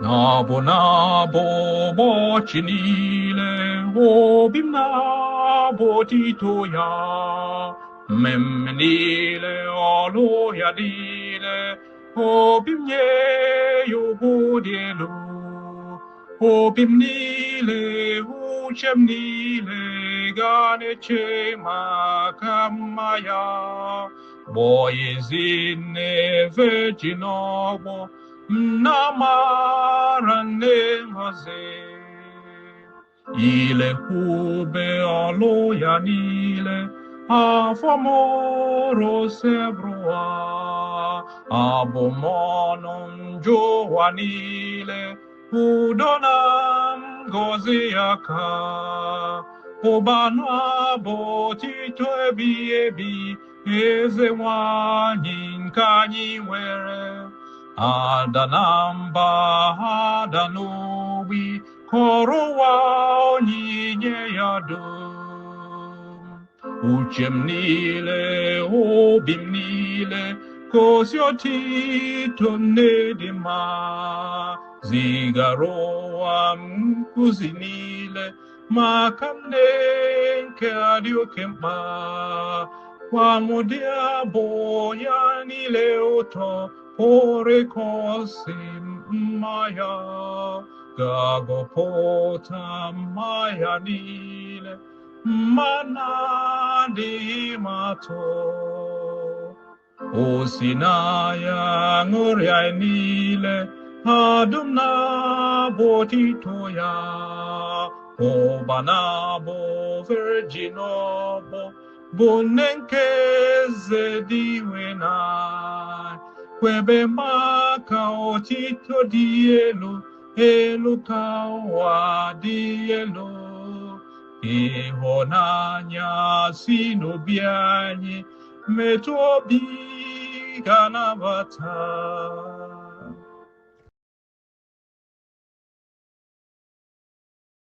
Nabo nabo ụbọchị niile obi m na-abụ otito ya mmemme niile ọlụ ya niile obi m nye ya ugwu dị elu obi m niile uche m niile ga na-eche maka mma ya gbọọ ya ezinne virgin ọgbọ Namara nne ngozi ilekwube ọlụ ya niile afọ mụrụ sebrụwa abụmọnụ njọ ụwa niile udo na ngọzi ya ka ụba na-abụ otito ebighị ebi eze nwanyị nke anyị nwere ada na mba ada n'ogbi kọrọ ụwa onyinye ya dum uche m niile obi m niile gosi otito nne dị mma zigara ụwa m nkụzi niile maka nne nke dị oke mkpa kwamụdị abụọ ya niile ụtọ Orikosi mmanya ga-agụpụta mmanya niile mmana adịghị m atụ o si n'anya ṅụrịa niile adụm na-abụ otito ya ụba na-abụ virgin ọgbọ bụ nne nke eze dị iwe na kwebe maka otito dị elu elu ka ụwa dị elu ịhụnanya si n'obi anyị metụ obi ga-anabata